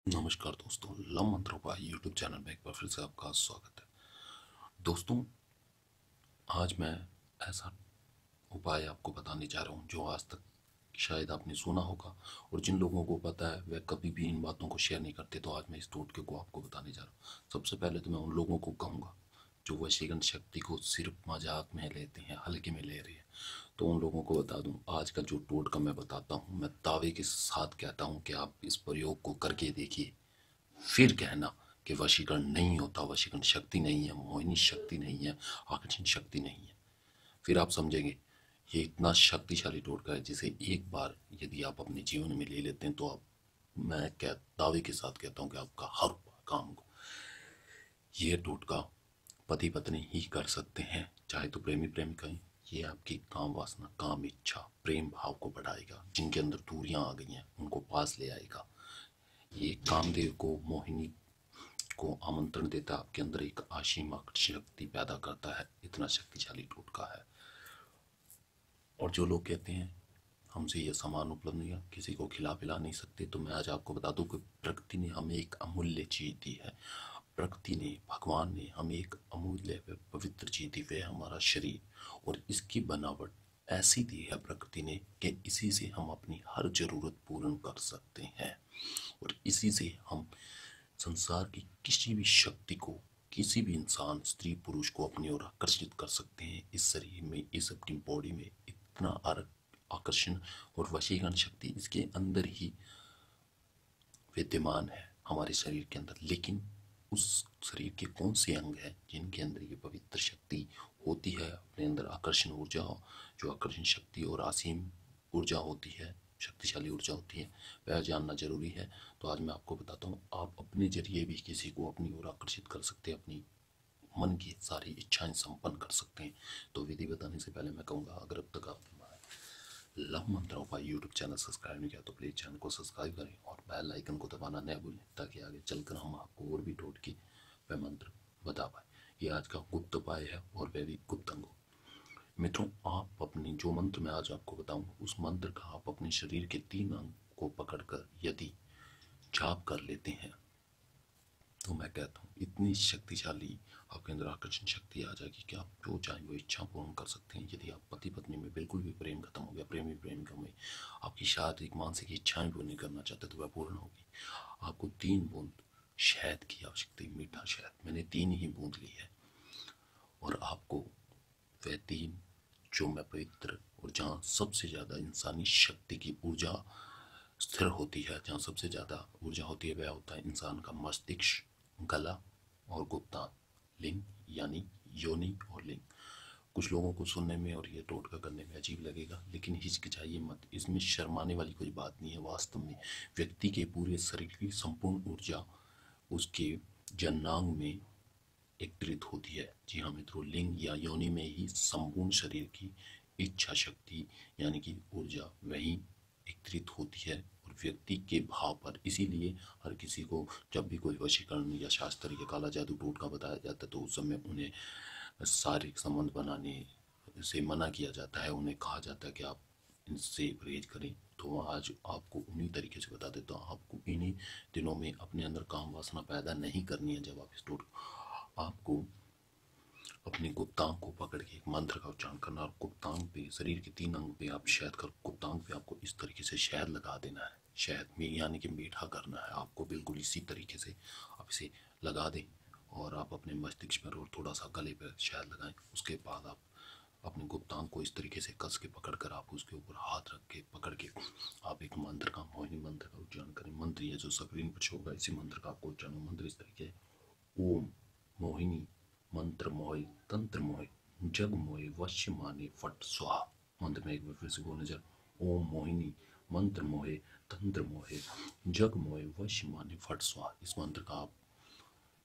नमस्कार दोस्तों, लव मंत्रों का यूट्यूब चैनल में एक बार फिर से आपका स्वागत है। दोस्तों, आज मैं ऐसा उपाय आपको बताने जा रहा हूँ जो आज तक शायद आपने सुना होगा, और जिन लोगों को पता है वह कभी भी इन बातों को शेयर नहीं करते। तो आज मैं इस टोटके को आपको बताने जा रहा हूँ। सबसे पहले तो मैं उन लोगों को कहूँगा जो वशीकरण शक्ति को सिर्फ मजाक में लेते हैं, हल्के में ले रहे हैं, तो उन लोगों को बता दूं, आज का जो टोटका मैं बताता हूँ, मैं दावे के साथ कहता हूँ कि आप इस प्रयोग को करके देखिए, फिर कहना कि वशीकरण नहीं होता, वशीकरण शक्ति नहीं है, मोहिनी शक्ति नहीं है, आकर्षण शक्ति नहीं है। फिर आप समझेंगे ये इतना शक्तिशाली टोटका है जिसे एक बार यदि आप अपने जीवन में ले लेते हैं तो आप, मैं क्या दावे के साथ कहता हूँ कि आपका हर काम को ये टोटका पति पत्नी ही कर सकते हैं, चाहे तो प्रेमी प्रेमिका ही। ये आपकी काम वासना, काम इच्छा, प्रेम भाव को बढ़ाएगा। जिनके अंदर दूरियां आ गई हैं उनको पास ले आएगा। ये कामदेव को, मोहिनी को आमंत्रण देता है, आपके अंदर एक असीम शक्ति पैदा करता है। इतना शक्तिशाली टोटका है। और जो लोग कहते हैं हमसे ये सामान उपलब्ध नहीं है, किसी को खिला पिला नहीं सकते, तो मैं आज आपको बता दूं कि प्रकृति ने हमें एक अमूल्य चीज दी है। प्रकृति ने, भगवान ने हमें एक अमूल्य व पवित्र चीज दी, वह हमारा शरीर। और इसकी बनावट ऐसी दी है प्रकृति ने कि इसी से हम अपनी हर जरूरत पूर्ण कर सकते हैं, और इसी से हम संसार की किसी भी शक्ति को, किसी भी इंसान, स्त्री पुरुष को अपनी ओर आकर्षित कर सकते हैं। इस शरीर में, इस अपनी बॉडी में इतना आकर्षण और वशीकरण शक्ति इसके अंदर ही विद्यमान है, हमारे शरीर के अंदर। लेकिन उस शरीर के कौन से अंग हैं जिनके अंदर ये पवित्र शक्ति होती है, अपने अंदर आकर्षण ऊर्जा, जो आकर्षण शक्ति और असीम ऊर्जा होती है, शक्तिशाली ऊर्जा होती है, वह जानना जरूरी है। तो आज मैं आपको बताता हूँ, आप अपने जरिए भी किसी को अपनी ओर आकर्षित कर सकते हैं, अपनी मन की सारी इच्छाएं संपन्न कर सकते हैं। तो विधि बताने से पहले मैं कहूँगा, अगर अब तक आपने लव मंत्रों का यूट्यूब चैनल सब्सक्राइब नहीं किया तो प्लीज़ चैनल को सब्सक्राइब करें और बेल आइकन को दबाना न भूलें, ताकि आगे चलकर हम आपको और भी टोटके व मंत्र बता पाए। ये आज का गुप्त उपाय है और वह भी गुप्त अंगों। मित्रों, आप अपनी जो मंत्र मैं आज आपको बताऊं, उस मंत्र का आप अपने शरीर के 3 अंग को पकड़कर यदि जाप कर लेते हैं तो मैं कहता हूँ इतनी शक्तिशाली आपके अंदर आकर्षण शक्ति आ जाएगी कि आप जो चाहें वो इच्छा पूर्ण कर सकते हैं। यदि आप पति पत्नी में बिल्कुल भी प्रेम खत्म हो गया, प्रेमी प्रेमिका में आपकी शारीरिक मानसिक इच्छाएं पूर्ण करना चाहते तो वह पूर्ण होगी। आपको 3 बूंद शहद की आवश्यकता है, मीठा शहद। मैंने 3 ही बूंद ली है, और आपको वह 3 जो मैं पवित्र, और जहाँ सबसे ज़्यादा इंसानी शक्ति की ऊर्जा स्थिर होती है, जहाँ सबसे ज़्यादा ऊर्जा होती है, वह होता है इंसान का मस्तिष्क, गला और गुप्तांग, लिंग यानी योनि और लिंग। कुछ लोगों को सुनने में और ये टोटका करने में अजीब लगेगा, लेकिन हिचकिचाइए मत, इसमें शर्माने वाली कोई बात नहीं है। वास्तव में व्यक्ति के पूरे शरीर की संपूर्ण ऊर्जा उसके जनांग में एकत्रित होती है। जी हाँ मित्रों, लिंग या योनि में ही संपूर्ण शरीर की इच्छा शक्ति यानी कि ऊर्जा वहीं एकत्रित होती है, और व्यक्ति के भाव पर। इसीलिए हर किसी को जब भी कोई वशीकरण या शास्त्र या काला जादू टोटका बताया जाता है तो उस समय उन्हें शारीरिक संबंध बनाने से मना किया जाता है, उन्हें कहा जाता है कि आप इनसे परहेज करें। तो आज आपको उन्हीं तरीके से बता देता हूँ, आपको इन्हीं दिनों में अपने अंदर काम वासना पैदा नहीं करनी है। जब आप इस टोटका, आपको अपने गुप्तांग को पकड़ के एक मंत्र का उच्चारण करना, और गुप्तांग पे, शरीर के 3 अंग पे आप शहद कर, गुप्तांग पे आपको इस तरीके से शहद लगा देना है। शहद में यानी कि मीठा करना है आपको, बिल्कुल इसी तरीके से आप इसे लगा दें, और आप अपने मस्तिष्क पर और थोड़ा सा गले पर शहद लगाएं। उसके बाद आप अपने गुप्तांग को इस तरीके से कस के पकड़ कर, आप उसके ऊपर हाथ रख के पकड़ के आप एक मंत्र का, मोहिनी मंत्र का उच्चारण करें। मंत्र ये जो स्क्रीन पर शो होगा, इसी मंत्र का आपको उच्चारण, मंत्र इस तरीके: ओम मोहिनी मंत्र मोहे तंत्र मोहे जग मोहे वश्य माने फट स्वाहा। मंत्र में एक बार फिर से बोलने जा, ओम मोहिनी मंत्र मोहे तंत्र मोहे जग मोहे वश्य माने फट स्वाहा। इस मंत्र का आप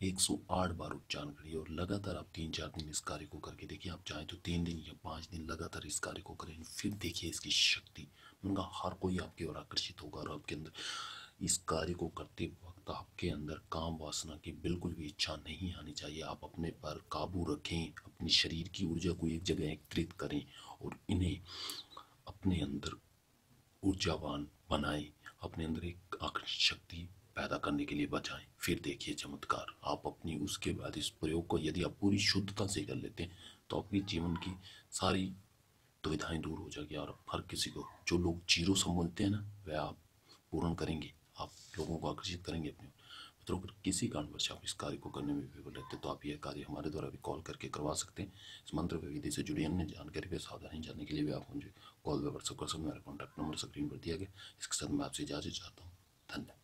108 बार उच्चारण करिए, और लगातार आप 3-4 दिन इस कार्य को करके देखिए। आप चाहें तो 3 दिन या 5 दिन लगातार इस कार्य को करें, फिर देखिए इसकी शक्ति। उनका हर कोई आपकी ओर आकर्षित होगा, और आपके अंदर इस कार्य को करते वक्त आपके अंदर काम वासना की बिल्कुल भी इच्छा नहीं आनी चाहिए। आप अपने पर काबू रखें, अपनी शरीर की ऊर्जा को एक जगह एकत्रित करें, और इन्हें अपने अंदर ऊर्जावान बनाएं, अपने अंदर एक आकर्षण शक्ति पैदा करने के लिए बचाएं, फिर देखिए चमत्कार। आप अपनी उसके बाद इस प्रयोग को यदि आप पूरी शुद्धता से कर लेते हैं तो आपके जीवन की सारी दुविधाएं दूर हो जाएगी और हर किसी को, जो लोग जीरो समझते हैं ना, वह आप पूर्ण करेंगे, आप लोगों को आकर्षित करेंगे अपने मित्रों। अगर किसी कारणवश आप इस कार्य को करने में विफल रहते तो आप यह कार्य हमारे द्वारा भी कॉल करके करवा सकते हैं। इस मंत्र विधि से जुड़ी अन्य जानकारी व सावधानी जानने के लिए भी आप मुझे कॉल व व्हाट्सएप कर सकते हैं। मेरा कॉन्टैक्ट नंबर स्क्रीन पर दिया गया। इसके साथ मैं आपसे इजाजत चाहता हूँ। धन्यवाद।